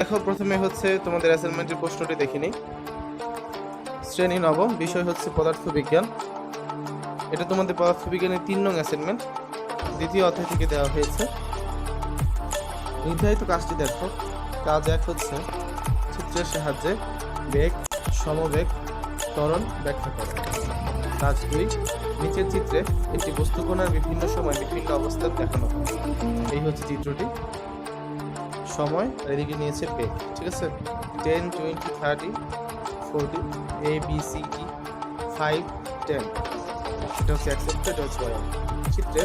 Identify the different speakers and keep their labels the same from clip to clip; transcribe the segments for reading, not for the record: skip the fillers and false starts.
Speaker 1: দেখো, প্রথমে হচ্ছে তোমাদের অ্যাসাইনমেন্টের প্রশ্নটি দেখে নিই। শ্রেণী নবম, বিষয় হচ্ছে পদার্থবিজ্ঞান। এটা তোমাদের পদার্থবিজ্ঞানের 3 নং অ্যাসাইনমেন্ট, দ্বিতীয় অধ্যায় থেকে দেওয়া হয়েছে। নির্ধারিত কাজটি দেখো। কাজ 1 হচ্ছে চিত্রের সাহায্যে বেগ, সমবেগ, ত্বরণ ব্যাখ্যা করা। কাজ 2, নিচের চিত্রে একটি বস্তুকণার বিভিন্ন সময় বিভিন্ন অবস্থান দেখানো হয়। এই হচ্ছে চিত্রটি। সময় আর এদিকে নিয়েছে বেগ, ঠিক আছে। 10, 20, 30, 40, A B C D, 5, 10। এটা হচ্ছে x অক্ষ, এটা হচ্ছে y অক্ষ। চিত্রে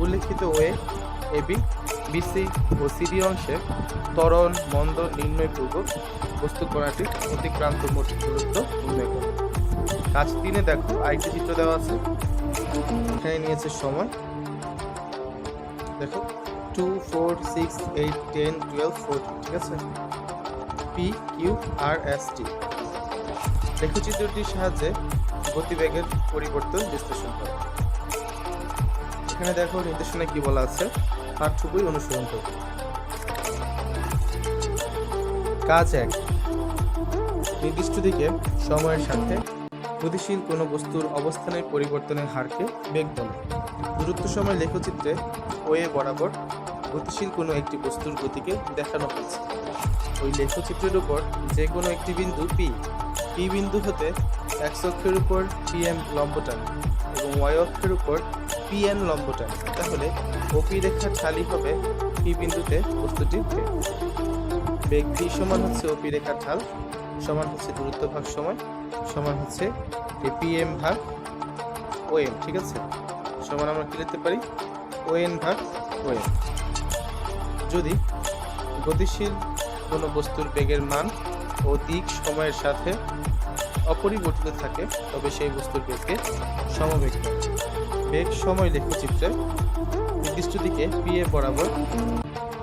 Speaker 1: উল্লেখিত ওয়ে AB, BC ও CD অংশে ত্বরণ মন্দন নির্ণয়পূর্বক বস্তু কণাটির অতিক্রান্ত মোট দূরত্ব নির্ণয় করো। কাজ 3-এ দেখো আরেকটি চিত্র দেওয়া আছে। এখানে নিয়েছে সময়। দেখো 2, 4, 6, 8, 10, 12, 14, ঠিক আছে। P, Q, R, S, T। লেখচিত্রটির সাহায্যে গতিবেগের পরিবর্তন বিশ্লেষণ করো। এখানে দেখো নির্দেশনা কি বলা আছে, পাঠটুকুই অনুসরণ করো। কাজ 1, নির্দিষ্ট দিকে সময়ের সাথে গতিশীল কোনো বস্তুর অবস্থানের পরিবর্তনের হারকে বেগ বলে। দূরত্ব সময় লেখচিত্রে ওয়ে বরাবর গতিশীল কোনো একটি বস্তুর গতিকে দেখানো হয়েছে। ওই লেখচিত্রের উপর যে কোনো একটি বিন্দু পি বিন্দু হতে x অক্ষের উপর PM লম্ব টানে এবং y অক্ষের উপর PN লম্ব টানে, তাহলে OP রেখার ঢালই হবে P বিন্দুতে বস্তুটির বেগ। বেগ v সমান হচ্ছে OP রেখার ঢাল সমান হচ্ছে দূরত্ব ভাগ সময় সমান হচ্ছে PM ভাগ OM, ঠিক আছে। সমান আমরা কি লিখতে পারি, ON ভাগ OM। যদি গতিশীল কোনো বস্তুর বেগের মান ও দিক সময়ের সাথে অপরিবর্তিত থাকে তবে সেই বস্তুর বেগকে সমবেগ বলে। বেগ সময় লেখচিত্রে নির্দিষ্ট দিকে PA বরাবর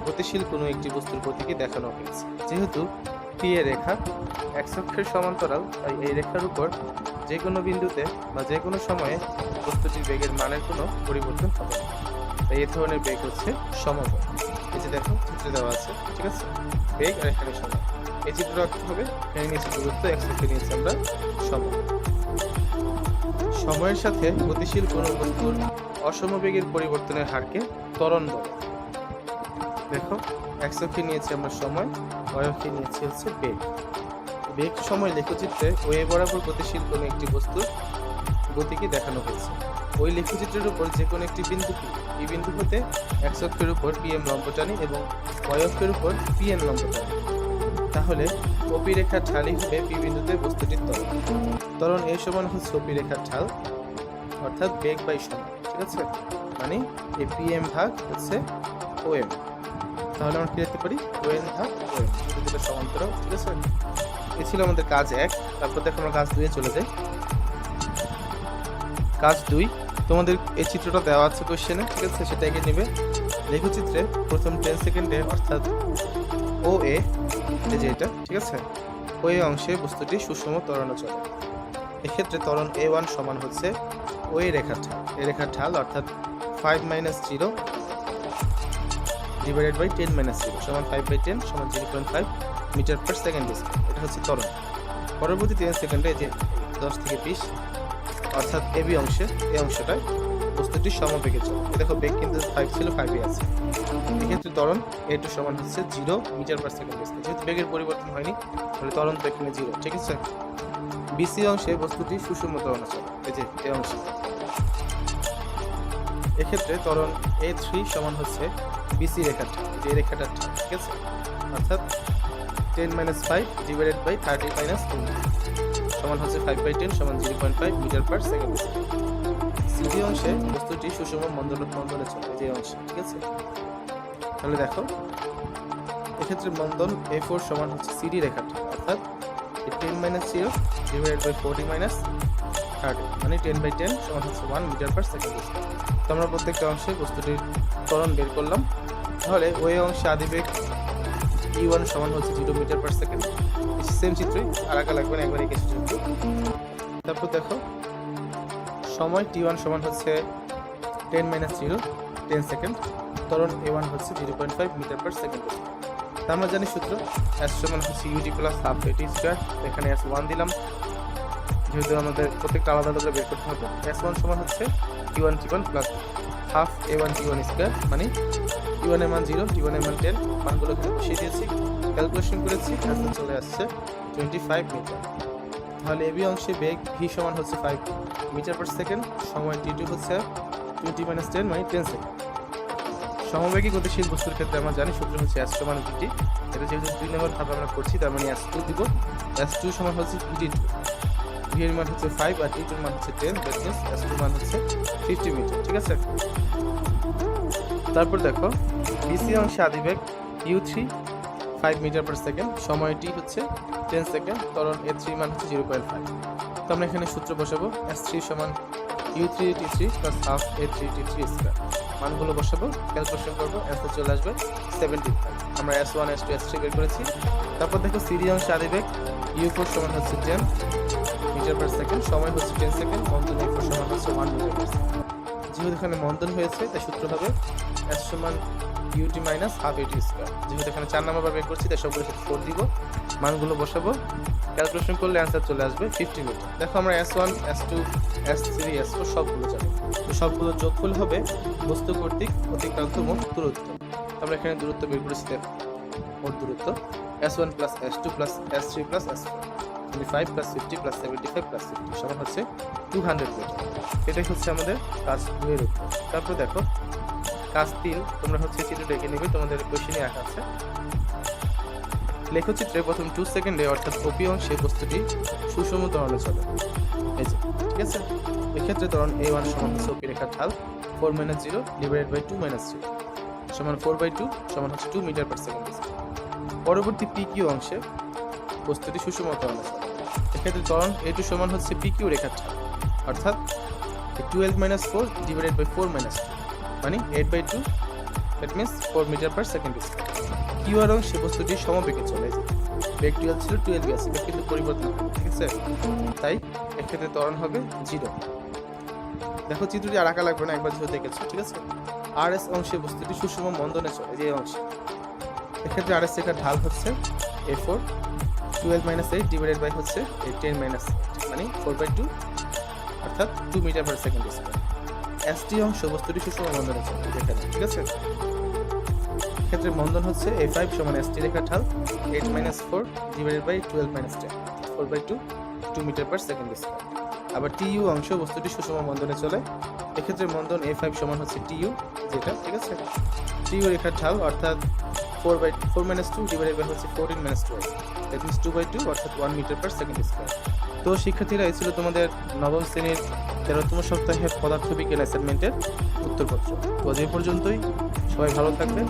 Speaker 1: গতিশীল কোনো একটি বস্তুর গতিকে দেখানো হয়েছে। যেহেতু PA রেখা x অক্ষের সমান্তরাল, তাই এই রেখার উপর যে কোনো বিন্দুতে বা যে কোনো সময়ে বস্তুটির বেগের মানের কোনো পরিবর্তন হবে না, তাই এই ধরনের বেগ হচ্ছে সমবেগ। এই যে দেখো চিত্রে দেওয়া আছে, ঠিক আছে, বেগ আর এখানে সময়। এই চিত্র আঁকতে হবে। এখানে নিয়েছি দূরত্ব, x অক্ষে নিয়েছি আমরা সময়। সময়ের সাথে গতিশীল কোনো বস্তুর অসমবেগের পরিবর্তনের হারকে ত্বরণ বলে। দেখো x অক্ষে নিয়েছি আমরা সময়, y অক্ষে নিয়েছি হচ্ছে বেগ। বেগ সময় লেখচিত্রে ওয়ে বরাবর গতিশীল কোনো একটি বস্তুর গতিকে দেখানো হয়েছে। ওই লেখচিত্রের উপর যে কোনো একটি বিন্দু P বিন্দু হতে x অক্ষের উপর PM লম্ব টানি এবং y অক্ষের উপর PN লম্ব টানি, তাহলে OP রেখার ঢালই হবে P বিন্দুতে বস্তুটির ত্বরণ। ত্বরণ A সমান হচ্ছে OP রেখার ঢাল অর্থাৎ বেগ বাই সময়, ঠিক আছে। মানে এই PM ভাগ হচ্ছে OM, তাহলে আমরা কি লিখতে পারি, ON ভাগ OM, দুটো সমান্তরাল, ঠিক আছে। এই ছিল আমাদের কাজ 1। তারপর দেখো আমরা কাজ 2-এ চলে যাই। কাজ 2, তোমাদের এই চিত্রটা দেওয়া আছে কোশ্চেনে, ঠিক আছে, সেটা এঁকে নেবে। লেখচিত্রে প্রথম 10 সেকেন্ডে অর্থাৎ OA, এই যে এটা, ঠিক আছে, OA অংশে বস্তুটি সুষম ত্বরণে চলে। এক্ষেত্রে ত্বরণ A1 সমান হচ্ছে OA রেখার ঢাল, এই রেখার ঢাল অর্থাৎ 5 - 0 ডিভাইডেড বাই 10 - 0 সমান 5/10 সমান 0.5 মিটার পার সেকেন্ড স্কয়ার। এটা হচ্ছে ত্বরণ। পরবর্তী 10 সেকেন্ডে যে 10 থেকে 20 অর্থাৎ AB অংশে, এই অংশটায় বস্তুটি সমবেগে চলে। দেখো বেগ কিন্তু 5 ছিল, 5-ই আছে। এক্ষেত্রে ত্বরণ A2 সমান হচ্ছে 0 মিটার পার সেকেন্ড স্কয়ার। যেহেতু বেগের পরিবর্তন হয়নি তাহলে ত্বরণ তো এখানে 0, ঠিক আছে। BC অংশে বস্তুটি সুষম ত্বরণে চলে, এই যে এই অংশে। এক্ষেত্রে ত্বরণ A3 সমান হচ্ছে BC রেখার ঢাল, যে রেখাটার ঢাল, ঠিক আছে, অর্থাৎ 10 - 5 ডিভাইডেড বাই 30 - 20 সমান হচ্ছে 5/10 সমান 0.5 metre per second square. CD অংশে বস্তুটি সুষম মন্দনে চলে, যে অংশে, ঠিক আছে। তাহলে দেখো এক্ষেত্রে মন্দন A4 সমান হচ্ছে CD রেখার ঢাল অর্থাৎ 10 - 0 ডিভাইডেড বাই 40 - 30 মানে 10/10 সমান হচ্ছে 1 মিটার পার সেকেন্ড স্কয়ার। তো আমরা প্রত্যেকটা অংশে বস্তুটির ত্বরণ বের করলাম। তাহলে ওই অংশে আদিবেগ E1 সমান হচ্ছে 0 মিটার পার সেকেন্ড। সেম চিত্রই, আর আঁকা লাগবে না, একবার এঁকেছি যেহেতু। তারপর দেখো সময় T1 সমান হচ্ছে 10 - 0 10 সেকেন্ড। ত্বরণ A1 হচ্ছে 0.5 মিটার পার সেকেন্ড। তা আমরা জানি সূত্র s সমান হচ্ছে ইউটি প্লাস হাফ এটি স্কয়ার, এখানে s1 দিলাম, যেহেতু আমাদের প্রত্যেকটা আলাদা আলাদা বের করতে হবে। s1 সমান হচ্ছে t1 t1 plus half a1 t1 square, মানে t1 এর মান 0, t1 এর মান 10, মানগুলো এখানে বসিয়ে দিয়েছি, ক্যালকুলেশন করেছি, অ্যান্সার চলে আসছে 25 মিটার। তাহলে এবি অংশে বেগ v সমান হচ্ছে 5 মিটার পার সেকেন্ড, সময় t2 হচ্ছে 20 - 10 মানে 10 সেকেন্ড। সমবেগী গতিশীল বস্তুর ক্ষেত্রে আমরা জানি সূত্র হচ্ছে s সমান vt, এটা যেহেতু 2 নম্বর ধাপ আমরা করছি তার মানে s2 দিব, s2 সমান হচ্ছে vt2, v এর মান হচ্ছে 5 আর t2 এর মান হচ্ছে 10, দ্যাট মিন্স s2 মান হচ্ছে 50 মিটার। ঠিক আছে, তারপর দেখো বিসি অংশে আদিবেগ u3 5 মিটার পার সেকেন্ড, সময় t হচ্ছে 10 সেকেন্ড, ত্বরণ a3 মান হচ্ছে 0.5। তো আমরা এখানে সূত্র বসাবো s3 সমান u3 t3 plus half a3 t3 square, মানগুলো বসাবো, ক্যালকুলেশন করবো, অ্যান্সার চলে আসবে 75। আমরা s1 s2 s3 বের করেছি। তারপর দেখো সিডি অংশে আদিবেগ u4 সমান হচ্ছে 10 মিটার পার সেকেন্ড, সময় হচ্ছে 10 সেকেন্ড, মন্দন u4 সমান হচ্ছে 1 মিটার পার সেকেন্ড। যেহেতু এখানে মন্দন হয়েছে তাই সূত্র হবে s সমান ut minus half at square, যেহেতু এখানে 4 নাম্বার বের করছি তাই সবগুলো সাথে 4 দিব, মানগুলো বসাবো, ক্যালকুলেশন করলে অ্যান্সার চলে আসবে 50 মিটার। দেখো আমরা s1 s2 s3 s4 সবগুলো জানি, তো সবগুলো যোগফল হবে বস্তু কর্তৃক অতিক্রান্ত মোট দূরত্ব। আমরা এখানে দূরত্ব বের করেছি, মোট দূরত্ব s1 plus s2 plus s3 plus s4, 25 plus 50 plus 75 plus 50 সমান হচ্ছে 200 মিটার। এটাই হচ্ছে আমাদের কাজ 2 এর উত্তর। তারপর দেখো কাজ 3, তোমরা হচ্ছে চিত্র দেখে নেবে, তোমাদের কোশ্চেনে আঁকা আছে। লেখচিত্রে প্রথম 2 সেকেন্ডে অর্থাৎ ওপি অংশে বস্তুটি সুষম ত্বরণে চলে, এই যে, ঠিক আছে। এক্ষেত্রে ত্বরণ a1 সমান হচ্ছে ওপি রেখার ঢাল 4 - 0 ডিভাইডেড বাই 2 - 0 সমান 4/2 সমান হচ্ছে 2 মিটার পার সেকেন্ড। পরবর্তী pq অংশে বস্তুটি সুষম ত্বরণে চলে, এক্ষেত্রে ত্বরণ a2 সমান হচ্ছে pq রেখার ঢাল, অর্থাৎ 12 - 4 ডিভাইডেড বাই 4 - 2 মানে 8/2, that means 4 metre per second square. Q R অংশে বস্তুটি সমবেগে চলে, বেগ 12 ছিল 12 আছে, বেগ কিন্তু পরিবর্তন হবে, ঠিক আছে, তাই এক্ষেত্রে ত্বরণ হবে 0। দেখো চিত্রটি আর আঁকা লাগবে না, একবার যেহেতু দেখেছো, ঠিক আছে। আর এস অংশে বস্তুটি সুষম মন্দনে চলে, যে অংশে, এক্ষেত্রে আর এস রেখার ঢাল হচ্ছে a4, 12 - 8 ডিভাইডেড বাই হচ্ছে 10 - 8 মানে 4/2, অর্থাৎ 2 metre per second square. ST অংশ বস্তুটি সুষম মন্দনে চলে, এখানে, ঠিক আছে। ক্ষেত্রে মন্দন হচ্ছে a5 সমান st রেখার ঢাল 8 - 4 divided by 12 - 10, 4/2, 2 metre per second square. আবার টিইউ অংশ বস্তুটি সুষম মন্দনে চলে, এক্ষেত্রে মন্দন a5 সমান হচ্ছে টিইউ, যেটা, ঠিক আছে। টিইউ রেখার ঢাল অর্থাৎ 4 - 2 ডিভাইডেড বাই হচ্ছে 14 - 12, দ্যাট মিন্স 2/2 অর্থাৎ 1 মিটার পার সেকেন্ড স্কয়ার। তো শিক্ষার্থীরা, এই ছিল তোমাদের নবম শ্রেণীর 13তম সপ্তাহের পদার্থবিজ্ঞান অ্যাসাইনমেন্টের উত্তরপত্র। তো আজ এই পর্যন্তই, সবাই ভালো থাকবেন।